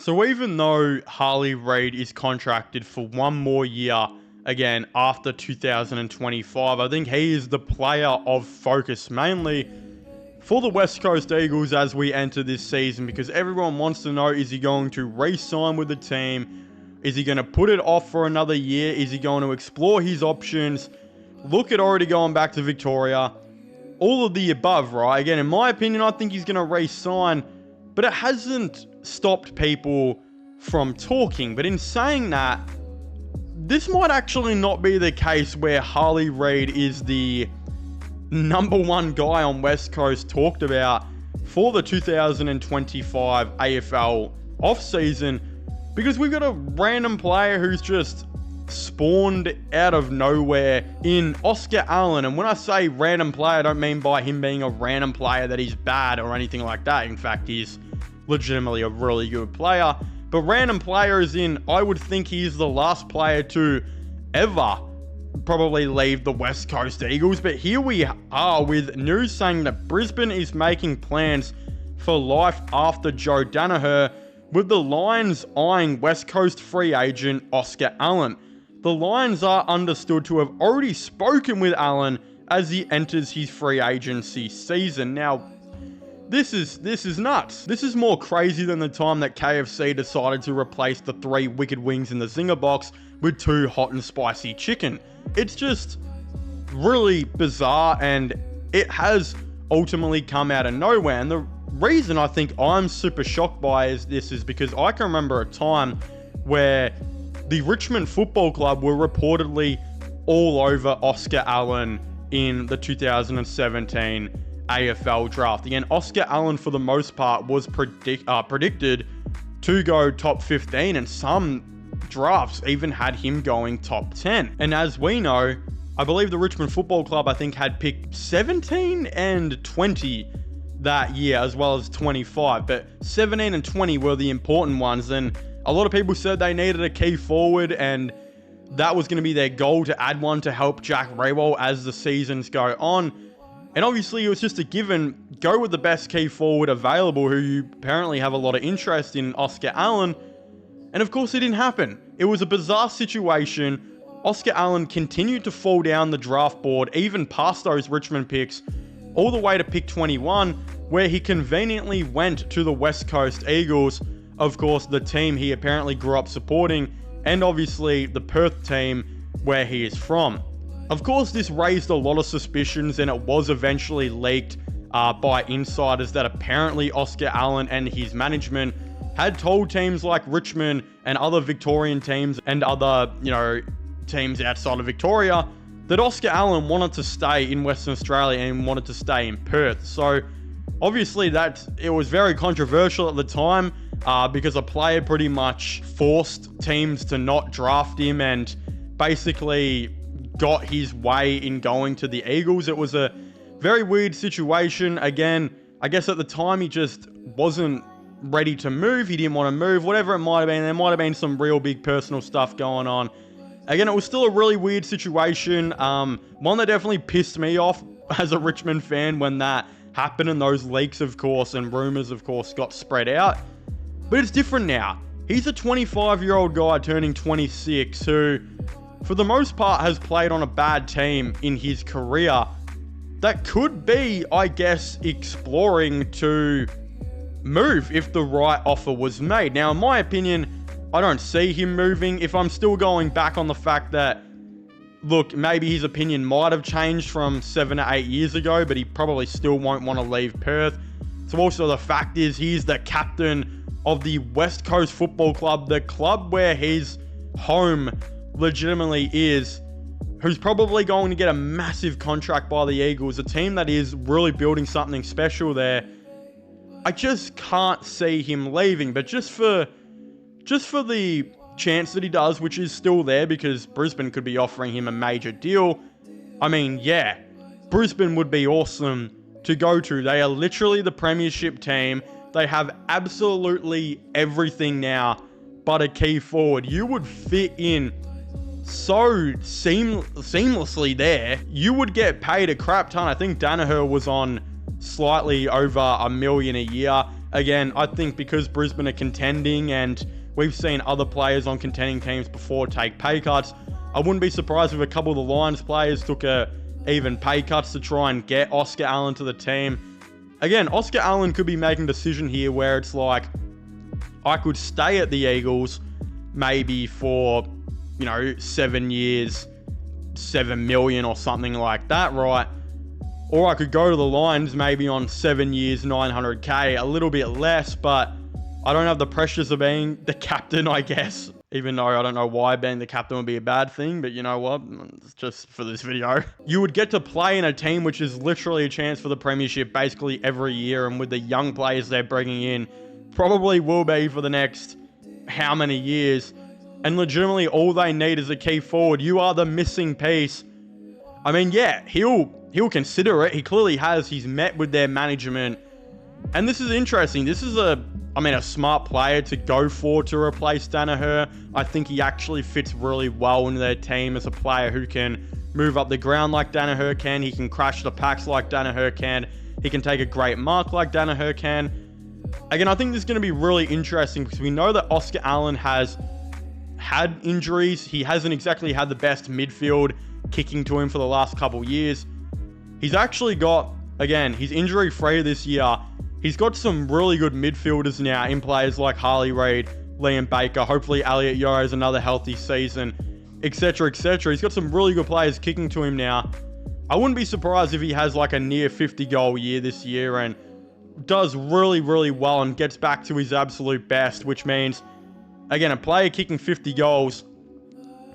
So even though Harley Reid is contracted for one more year, again, after 2025, I think he is the player of focus, mainly for the West Coast Eagles as we enter this season, because everyone wants to know, is he going to re-sign with the team? Is he going to put it off for another year? Is he going to explore his options? Look at already going back to Victoria. All of the above, right? Again, in my opinion, I think he's going to re-sign, but it hasn't stopped people from talking. But in saying that, this might actually not be the case where Harley Reid is the number one guy on West Coast talked about for the 2025 AFL offseason, because we've got a random player who's just spawned out of nowhere in Oscar Allen. And when I say random player, I don't mean by him being a random player that he's bad or anything like that. In fact, he's legitimately a really good player. But random player is in, I would think he's the last player to ever probably leave the West Coast Eagles. But here we are with news saying that Brisbane is making plans for life after Joe Danaher, with the Lions eyeing West Coast free agent Oscar Allen. The Lions are understood to have already spoken with Allen as he enters his free agency season. Now, this is nuts. This is more crazy than the time that KFC decided to replace the 3 wicked wings in the Zinger box with 2 hot and spicy chicken. It's just really bizarre, and it has ultimately come out of nowhere. And the reason I think I'm super shocked by is because I can remember a time where the Richmond Football Club were reportedly all over Oscar Allen in the 2017 AFL draft. Again, Oscar Allen, for the most part, was predicted to go top 15, and some drafts even had him going top 10. And as we know, I believe the Richmond Football Club, I think, had picked 17 and 20 that year, as well as 25. But 17 and 20 were the important ones, and a lot of people said they needed a key forward, and that was going to be their goal, to add one to help Jack Riewoldt as the seasons go on. And obviously, it was just a given, go with the best key forward available, who you apparently have a lot of interest in, Oscar Allen. And of course, it didn't happen. It was a bizarre situation. Oscar Allen continued to fall down the draft board, even past those Richmond picks, all the way to pick 21, where he conveniently went to the West Coast Eagles, of course, the team he apparently grew up supporting, and obviously the Perth team where he is from. Of course, this raised a lot of suspicions, and it was eventually leaked by insiders that apparently Oscar Allen and his management had told teams like Richmond and other Victorian teams and other, teams outside of Victoria, that Oscar Allen wanted to stay in Western Australia and wanted to stay in Perth. So obviously it was very controversial at the time, because a player pretty much forced teams to not draft him and basically got his way in going to the Eagles. It was a very weird situation. Again, I guess at the time he just wasn't ready to move. He didn't want to move, whatever it might have been. There might have been some real big personal stuff going on. Again, it was still a really weird situation. One that definitely pissed me off as a Richmond fan when that happened, and those leaks, of course, and rumors, of course, got spread out. But it's different now. He's a 25-year-old guy turning 26 who, for the most part, has played on a bad team in his career that could be, I guess, exploring to move if the right offer was made. Now, in my opinion, I don't see him moving. If I'm still going back on the fact that, look, maybe his opinion might have changed from 7 to 8 years ago, but he probably still won't want to leave Perth. So also the fact is, he's the captain of the West Coast Football Club, the club where his home legitimately is, who's probably going to get a massive contract by the Eagles, a team that is really building something special there. I just can't see him leaving, but just for the chance that he does, which is still there because Brisbane could be offering him a major deal. I mean, yeah, Brisbane would be awesome to go to. They are literally the premiership team. They have absolutely everything now but a key forward. You would fit in so seamlessly there. You would get paid a crap ton. I think Danaher was on slightly over $1 million a year. again, I think because Brisbane are contending and we've seen other players on contending teams before take pay cuts, I wouldn't be surprised if a couple of the Lions players took even pay cuts to try and get Oscar Allen to the team. Again, Oscar Allen could be making a decision here where it's like, I could stay at the Eagles maybe for, 7 years, 7 million or something like that, right? Or I could go to the Lions maybe on 7 years, 900k, a little bit less, but I don't have the pressures of being the captain, I guess. Even though I don't know why being the captain would be a bad thing, but you know what? It's just for this video. You would get to play in a team which is literally a chance for the premiership basically every year, and with the young players they're bringing in, probably will be for the next how many years. And legitimately all they need is a key forward. You are the missing piece. I mean, yeah, he'll consider it. He clearly has. He's met with their management. And this is interesting. This is a smart player to go for to replace Danaher. I think he actually fits really well into their team as a player who can move up the ground like Danaher can. He can crash the packs like Danaher can. He can take a great mark like Danaher can. Again, I think this is going to be really interesting because we know that Oscar Allen has had injuries. He hasn't exactly had the best midfield kicking to him for the last couple years. He's actually got, again, he's injury free this year. He's got some really good midfielders now in players like Harley Reid, Liam Baker, hopefully Elliot Yeo has another healthy season, etc, etc. He's got some really good players kicking to him now. I wouldn't be surprised if he has like a near 50 goal year this year and does really, really well and gets back to his absolute best, which means, again, a player kicking 50 goals,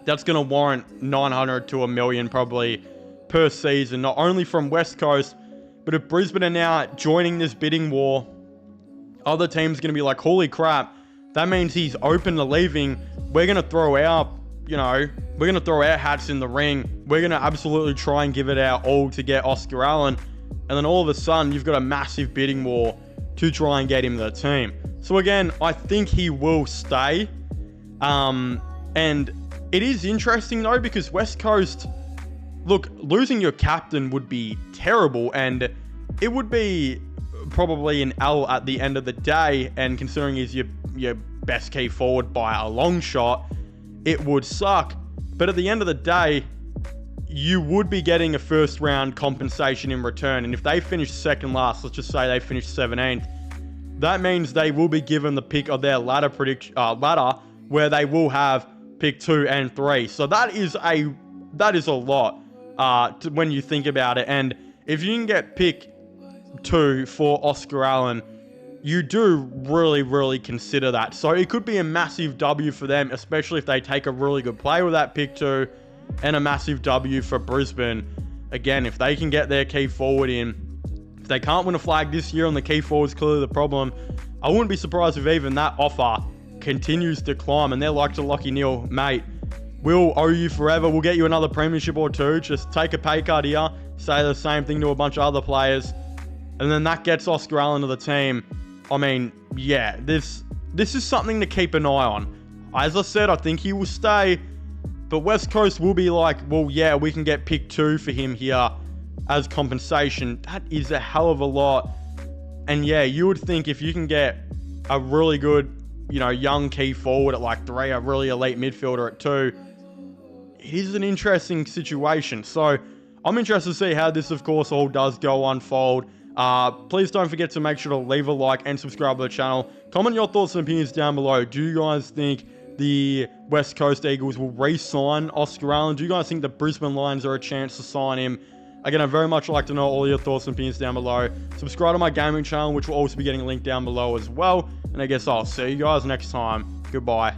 that's going to warrant 900 to a million probably per season, not only from West Coast, but if Brisbane are now joining this bidding war, other teams are going to be like, holy crap, that means he's open to leaving. We're going to throw our, we're going to throw our hats in the ring. We're going to absolutely try and give it our all to get Oscar Allen. And then all of a sudden, you've got a massive bidding war to try and get him to the team. So again, I think he will stay. And it is interesting though, because West Coast, look, losing your captain would be terrible, and it would be probably an L at the end of the day, and considering he's your best key forward by a long shot, it would suck. But at the end of the day, you would be getting a first round compensation in return, and if they finish second last, let's just say they finish 17th, that means they will be given the pick of their ladder where they will have pick 2 and 3. So that is a lot when you think about it. And if you can get pick 2 for Oscar Allen, you do really, really consider that. So it could be a massive W for them, especially if they take a really good play with that pick 2, and a massive W for Brisbane. Again, if they can get their key forward in, if they can't win a flag this year and the key forward's clearly the problem, I wouldn't be surprised if even that offer continues to climb and they're like to Lachie Neale, mate, we'll owe you forever. We'll get you another premiership or 2. Just take a pay cut here, say the same thing to a bunch of other players, and then that gets Oscar Allen to the team. I mean, yeah, this is something to keep an eye on. As I said, I think he will stay, but West Coast will be like, well, yeah, we can get pick 2 for him here as compensation. That is a hell of a lot. And yeah, you would think if you can get a really good, young key forward at like 3, a really elite midfielder at 2, it is an interesting situation. So I'm interested to see how this, of course, all does go unfold. Please don't forget to make sure to leave a like and subscribe to the channel. Comment your thoughts and opinions down below. Do you guys think the West Coast Eagles will re-sign Oscar Allen? Do you guys think the Brisbane Lions are a chance to sign him? Again, I'd very much like to know all your thoughts and opinions down below. Subscribe to my gaming channel, which will also be getting linked down below as well. And I guess I'll see you guys next time. Goodbye.